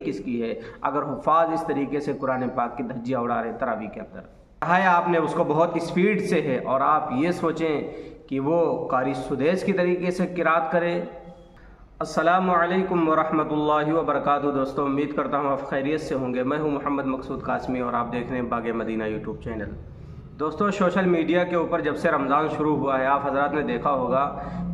کس کی ہے اگر حفاظ اس طریقے سے قرآن پاک کی دھجیاں اڑا رہے ہیں تراویح کے اندر؟ پڑھایا آپ نے اس کو بہت اسپیڈ سے ہے اور آپ یہ سوچیں کہ وہ قاری سدیس کی طریقے سے قرات کرے۔ السلام علیکم ورحمۃ اللہ وبرکاتہ۔ دوستوں امید کرتا ہوں آپ خیریت سے ہوں گے۔ میں ہوں محمد مقصود قاسمی اور آپ دیکھ رہے ہیں باغ مدینہ یوٹیوب چینل۔ دوستوں سوشل میڈیا کے اوپر جب سے رمضان شروع ہوا ہے آپ حضرات نے دیکھا ہوگا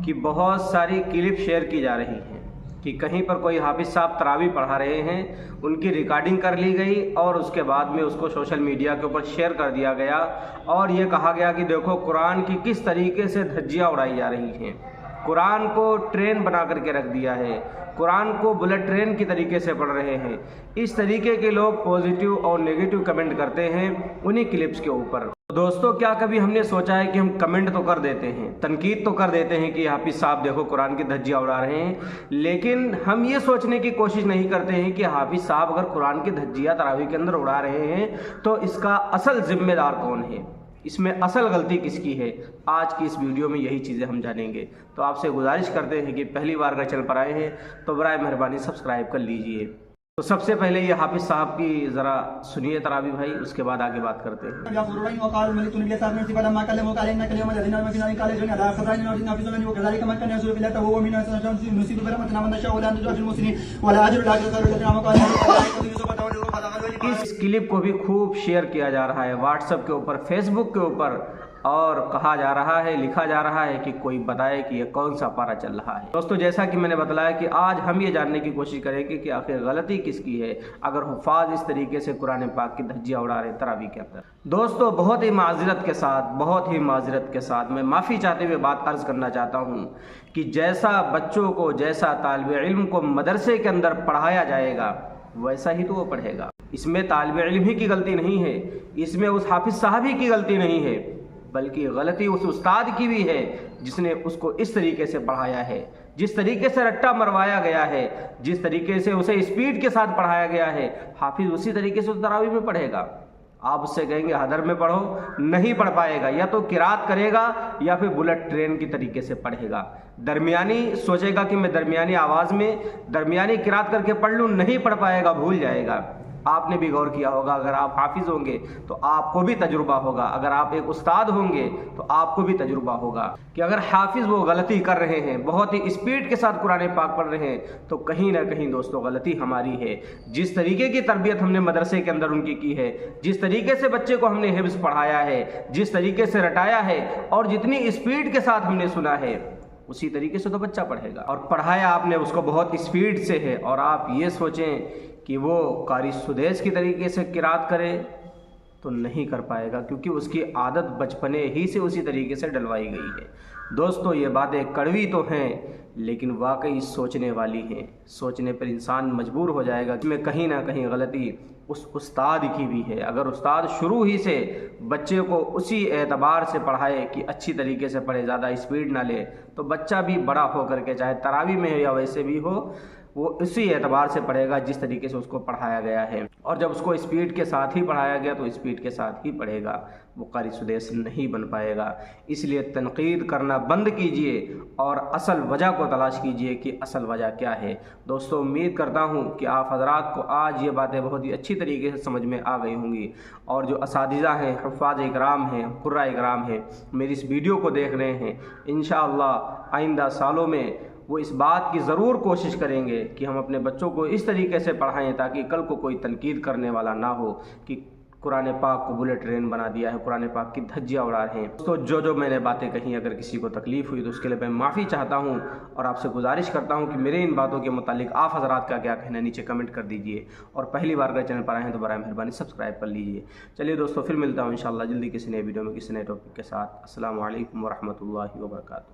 کہ بہت ساری کلپ شیئر کی جا رہی ہیں کہ کہیں پر کوئی حافظ صاحب تراویح پڑھا رہے ہیں، ان کی ریکارڈنگ کر لی گئی اور اس کے بعد میں اس کو سوشل میڈیا کے اوپر شیئر کر دیا گیا اور یہ کہا گیا کہ دیکھو قرآن کی کس طریقے سے دھجیاں اڑائی جا رہی ہیں، قرآن کو ٹرین بنا کر کے رکھ دیا ہے، قرآن کو بلٹ ٹرین کی طریقے سے پڑھ رہے ہیں۔ اس طریقے کے لوگ پازیٹیو اور نیگیٹو کمنٹ کرتے ہیں انہی کلپس کے اوپر۔ دوستو کیا کبھی ہم نے سوچا ہے کہ ہم کمنٹ تو کر دیتے ہیں، تنقید تو کر دیتے ہیں کہ حافظ صاحب دیکھو قرآن کی دھجیاں اڑا رہے ہیں، لیکن ہم یہ سوچنے کی کوشش نہیں کرتے ہیں کہ حافظ صاحب اگر قرآن کی دھجیاں تراویح کے اندر اڑا رہے ہیں تو اس کا اصل ذمہ دار کون ہے، اس میں اصل غلطی کس کی ہے؟ آج کی اس ویڈیو میں یہی چیزیں ہم جانیں گے۔ تو آپ سے گزارش کرتے ہیں کہ پہلی بار اگر چینل پر آئے ہیں تو برائے مہربانی سبسکرائب کر لیجئے۔ تو سب سے پہلے یہ حافظ صاحب کی ذرا سنیے تراویح بھائی، اس کے بعد آگے بات کرتے ہیں۔ اس کلپ کو بھی خوب شیئر کیا جا رہا ہے واٹس ایپ کے اوپر، فیس بک کے اوپر، اور کہا جا رہا ہے، لکھا جا رہا ہے کہ کوئی بتائے کہ یہ کون سا پارہ چل رہا ہے۔ دوستو جیسا کہ میں نے بتلایا کہ آج ہم یہ جاننے کی کوشش کریں گے کہ آخر غلطی کس کی ہے اگر حفاظ اس طریقے سے قرآن پاک کی دھجیاں اڑا رہے ہیں تراویح کے اندر۔ دوستو بہت ہی معذرت کے ساتھ میں معافی چاہتے ہوئے بات عرض کرنا چاہتا ہوں کہ جیسا بچوں کو، جیسا طالب علم کو مدرسے کے اندر پڑھایا جائے گا ویسا ہی تو وہ پڑھے گا۔ اس میں طالب علم ہی کی غلطی نہیں ہے، اس میں اس حافظ صاحب ہی کی غلطی نہیں ہے، بلکہ غلطی اس استاد کی بھی ہے جس نے اس کو اس طریقے سے پڑھایا ہے، جس طریقے سے رٹا مروایا گیا ہے، جس طریقے سے اسے اسپیڈ کے ساتھ پڑھایا گیا ہے، حافظ اسی طریقے سے تراویح میں پڑھے گا۔ آپ اس سے کہیں گے حدر میں پڑھو، نہیں پڑھ پائے گا، یا تو قرات کرے گا یا پھر بلٹ ٹرین کی طریقے سے پڑھے گا، درمیانی سوچے گا کہ میں درمیانی آواز میں درمیانی قرات کر کے پڑھ لوں، نہیں پڑھ پائے گا، بھول جائے گا۔ آپ نے بھی غور کیا ہوگا اگر آپ حافظ ہوں گے تو آپ کو بھی تجربہ ہوگا، اگر آپ ایک استاد ہوں گے تو آپ کو بھی تجربہ ہوگا کہ اگر حافظ وہ غلطی کر رہے ہیں، بہت ہی اسپیڈ کے ساتھ قرآن پاک پڑھ رہے ہیں تو کہیں نہ کہیں دوستو غلطی ہماری ہے۔ جس طریقے کی تربیت ہم نے مدرسے کے اندر ان کی ہے، جس طریقے سے بچے کو ہم نے حفظ پڑھایا ہے، جس طریقے سے رٹایا ہے اور جتنی اسپیڈ کے ساتھ ہم نے سنا ہے اسی طریقے سے تو بچہ پڑھے گا۔ اور پڑھایا آپ نے اس کو بہت اسپیڈ سے ہے اور آپ یہ سوچیں کہ وہ قاری سدیس کی طریقے سے قرات کرے تو نہیں کر پائے گا، کیونکہ اس کی عادت بچپنے ہی سے اسی طریقے سے ڈلوائی گئی ہے۔ دوستو یہ باتیں کڑوی تو ہیں لیکن واقعی سوچنے والی ہیں، سوچنے پر انسان مجبور ہو جائے گا کہ میں کہیں نہ کہیں غلطی اس استاد کی بھی ہے۔ اگر استاد شروع ہی سے بچے کو اسی اعتبار سے پڑھائے کہ اچھی طریقے سے پڑھے، زیادہ اسپیڈ نہ لے، تو بچہ بھی بڑا ہو کر کے چاہے تراویح میں ہو یا ویسے بھی ہو وہ اسی اعتبار سے پڑھے گا جس طریقے سے اس کو پڑھایا گیا ہے۔ اور جب اس کو اسپیڈ کے ساتھ ہی پڑھایا گیا تو اسپیڈ کے ساتھ ہی پڑھے گا، وہ قاری سدیس نہیں بن پائے گا۔ اس لیے تنقید کرنا بند کیجئے اور اصل وجہ کو تلاش کیجئے کہ اصل وجہ کیا ہے۔ دوستو امید کرتا ہوں کہ آپ حضرات کو آج یہ باتیں بہت ہی اچھی طریقے سے سمجھ میں آ گئی ہوں گی، اور جو اساتذہ ہیں، حفاظ اکرام ہیں، قراء اکرام ہیں، میری اس ویڈیو کو دیکھ رہے ہیں، انشاءاللہ آئندہ سالوں میں وہ اس بات کی ضرور کوشش کریں گے کہ ہم اپنے بچوں کو اس طریقے سے پڑھائیں تاکہ کل کو کوئی تنقید کرنے والا نہ ہو کہ قرآن پاک کو بلٹ ٹرین بنا دیا ہے، قرآن پاک کی دھجیاں اڑا رہے ہیں۔ تو جو میں نے باتیں کہیں اگر کسی کو تکلیف ہوئی تو اس کے لیے میں معافی چاہتا ہوں اور آپ سے گزارش کرتا ہوں کہ میرے ان باتوں کے متعلق آپ حضرات کا کیا کہنا ہے نیچے کمنٹ کر دیجئے، اور پہلی بار اگر چینل پر آئے ہیں تو برائے مہربانی سبسکرائب کر لیجئے۔ چلیے دوستو پھر ملتا ہوں انشاءاللہ جلدی کسی نئے ویڈیو میں کسی نئے ٹاپک کے ساتھ۔ السلام علیکم ورحمۃ اللہ وبرکاتہ۔